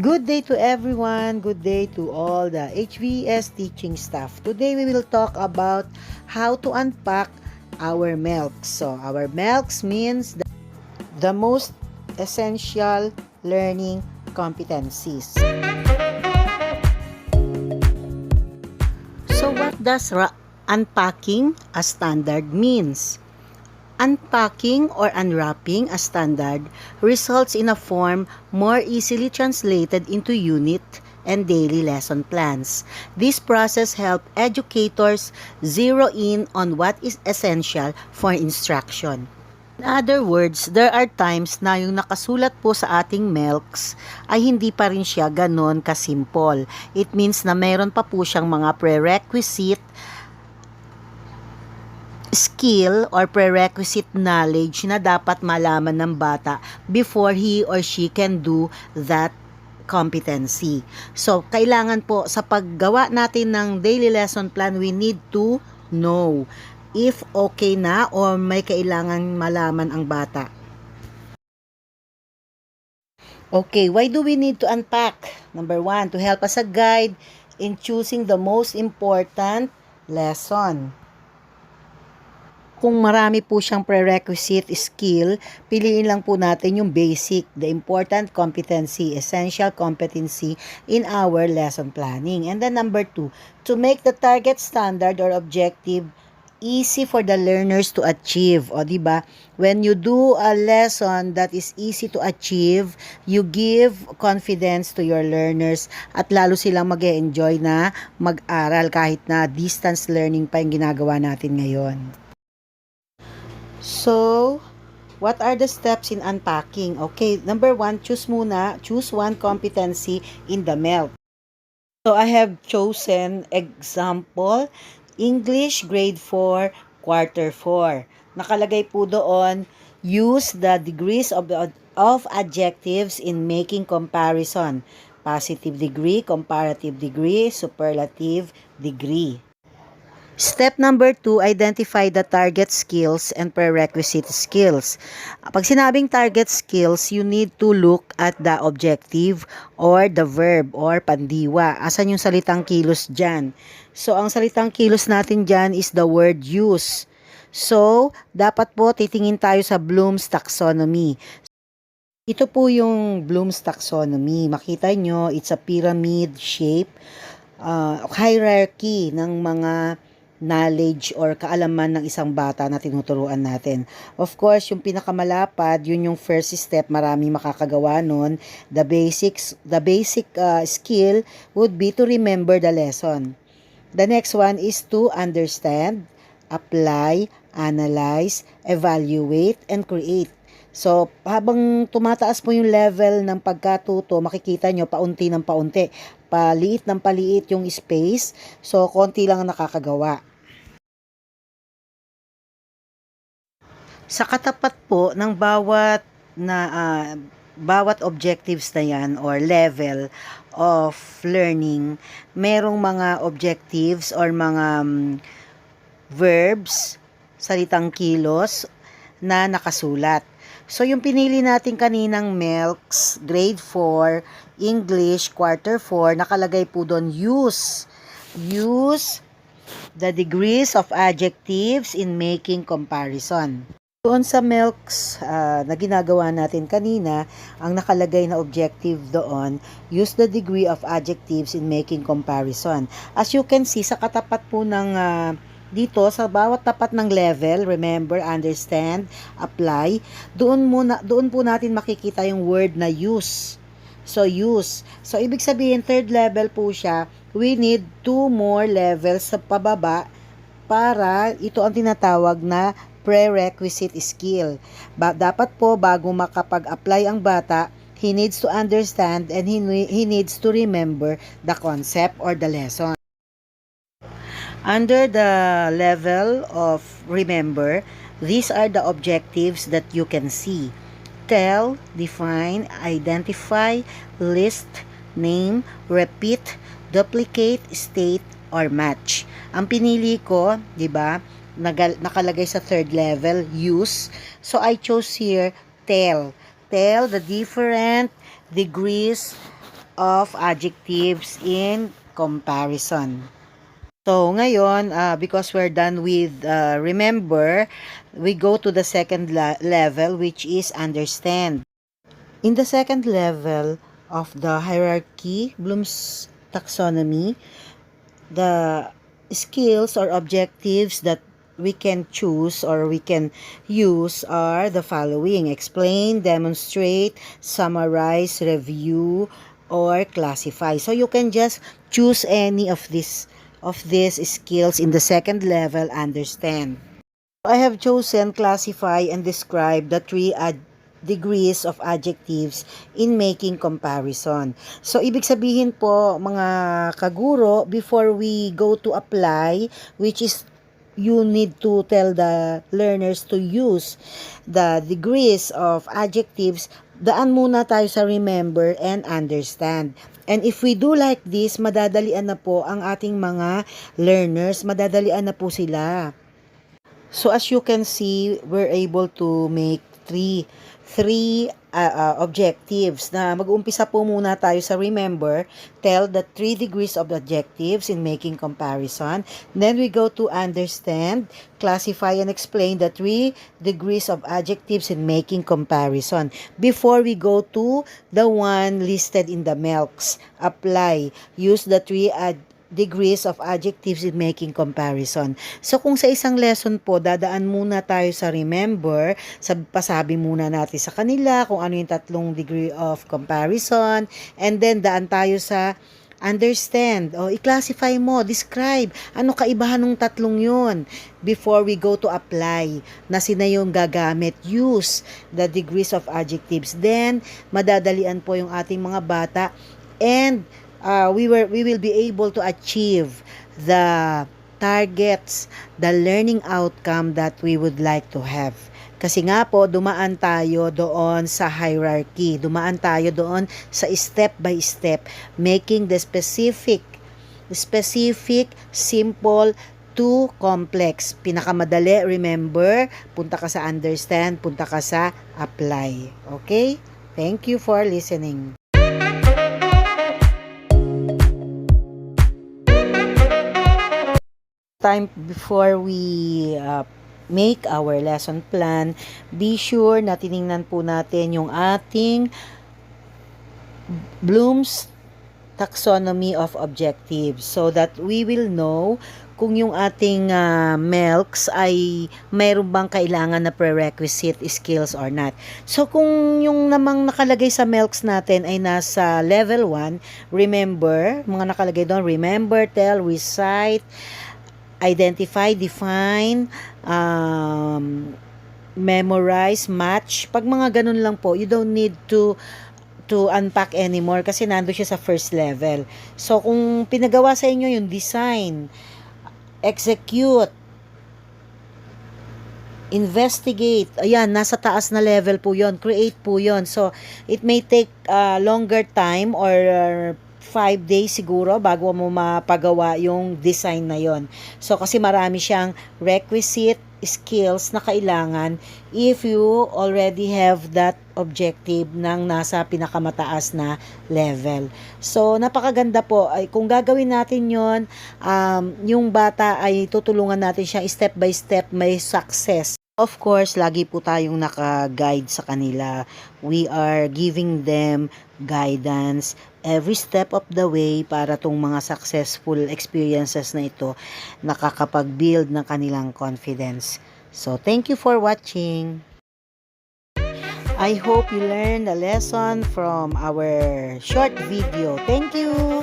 Good day to everyone. Good day to all the HVS teaching staff. Today we will talk about how to unpack our Melcs. So our Melcs means the most essential learning competencies. So what does unpacking a standard means? Unpacking or unwrapping a standard results in a form more easily translated into unit and daily lesson plans. This process helps educators zero in on what is essential for instruction. In other words, there are times na yung nakasulat po sa ating Melcs ay hindi pa rin siya ganon kasimple. It means na meron pa po siyang mga prerequisite skill or prerequisite knowledge na dapat malaman ng bata before he or she can do that competency. So, kailangan po sa paggawa natin ng daily lesson plan, we need to know if okay na or may kailangan malaman ang bata. Okay, why do we need to unpack? Number 1, to help us a guide in choosing the most important lesson. Kung marami po siyang prerequisite skill, piliin lang po natin yung basic, the important competency, essential competency in our lesson planning. And then number 2, to make the target standard or objective easy for the learners to achieve. O diba? When you do a lesson that is easy to achieve, you give confidence to your learners at lalo silang mag-enjoy na mag-aral kahit na distance learning pa yung ginagawa natin ngayon. So, what are the steps in unpacking? Okay, number 1, choose one competency in the Melc. So, I have chosen example, English grade 4, quarter 4. Nakalagay po doon, use the degrees of adjectives in making comparison. Positive degree, comparative degree, superlative degree. Step number 2, identify the target skills and prerequisite skills. Pag sinabing target skills, you need to look at the objective or the verb or pandiwa. Asan yung salitang kilos dyan? So, ang salitang kilos natin dyan is the word use. So, dapat po titingin tayo sa Bloom's taxonomy. Ito po yung Bloom's taxonomy. Makita nyo, it's a pyramid shape, hierarchy ng mga knowledge or kaalaman ng isang bata na tinuturuan natin. Of course, yung pinakamalapad, yun yung first step, marami makakagawa nun. The basic skill would be to remember the lesson. The next one is to understand, apply, analyze, evaluate, and create. So, habang tumataas po yung level ng pagkatuto, makikita nyo paunti ng paunti, paliit ng paliit yung space, so konti lang ang nakakagawa. Sa katapat po ng bawat objectives na yan or level of learning, merong mga objectives or mga verbs, salitang kilos na nakasulat. So, yung pinili natin kaninang Melcs, grade 4, English, quarter 4, nakalagay po doon, use the degrees of adjectives in making comparison. Doon sa Melcs na ginagawa natin kanina, ang nakalagay na objective doon, use the degree of adjectives in making comparison. As you can see, sa katapat po ng dito, sa bawat tapat ng level, remember, understand, apply, doon po natin makikita yung word na use. So, use. So, ibig sabihin, third level po siya, we need 2 more levels sa pababa para ito ang tinatawag na prerequisite skill. Dapat po bago makapag-apply ang bata, he needs to understand and he needs to remember the concept or the lesson. Under the level of remember, these are the objectives that you can see. Tell, define, identify, list, name, repeat, duplicate, state, or match. Ang pinili ko, di ba, nakalagay sa third level, use. So, I chose here, tell. Tell the different degrees of adjectives in comparison. So, ngayon, because we're done with remember, we go to the second level, which is understand. In the second level of the hierarchy, Bloom's taxonomy, the skills or objectives that we can choose or we can use are the following: explain, demonstrate, summarize, review, or classify. So you can just choose any of these skills in the second level understand. I have chosen classify and describe the three degrees of adjectives in making comparison. So, ibig sabihin po, mga kaguro, before we go to apply, which is you need to tell the learners to use the degrees of adjectives, daan muna tayo sa remember and understand. And if we do like this, madadalian na po ang ating mga learners, madadalian na po sila. So as you can see, we're able to make three objectives. Na mag-umpisa po muna tayo sa remember, tell the 3 degrees of adjectives in making comparison. Then we go to understand, classify and explain the 3 degrees of adjectives in making comparison. Before we go to the one listed in the Melcs, apply, use the 3 degrees of adjectives in making comparison. So, kung sa isang lesson po, dadaan muna tayo sa remember, pasabi muna natin sa kanila kung ano yung 3 degree of comparison, and then daan tayo sa understand, o i-classify mo, describe, ano kaibahan ng 3 yun, before we go to apply, na sina yung gagamit, use the degrees of adjectives, then madadalian po yung ating mga bata, and we will be able to achieve the targets, the learning outcome that we would like to have. Kasi nga po, dumaan tayo doon sa hierarchy, dumaan tayo doon sa step by step, making the specific, simple to complex. Pinakamadali, remember, punta ka sa understand, punta ka sa apply. Okay? Thank you for listening. Time before we make our lesson plan, be sure na tiningnan po natin yung ating Bloom's taxonomy of objectives so that we will know kung yung ating Melcs ay mayroon bang kailangan na pre-requisite skills or not. So, kung yung namang nakalagay sa Melcs natin ay nasa level 1, remember, mga nakalagay doon, remember, tell, recite, identify, define, memorize, match. Pag mga ganun lang po, you don't need to unpack anymore kasi nando siya sa first level. So, kung pinagawa sa inyo yung design, execute, investigate, ayan, nasa taas na level po yon, create po yon. So, it may take longer time or 5 days siguro bago mo mapagawa yung design na yon. So, kasi marami siyang requisite skills na kailangan if you already have that objective ng nasa pinakamataas na level. So, napakaganda po. Ay, kung gagawin natin yon, yung bata ay tutulungan natin siya step by step may success. Of course, lagi po tayong naka-guide sa kanila. We are giving them guidance every step of the way para tong mga successful experiences na ito nakakapag-build ng kanilang confidence. So, thank you for watching. I hope you learned a lesson from our short video. Thank you!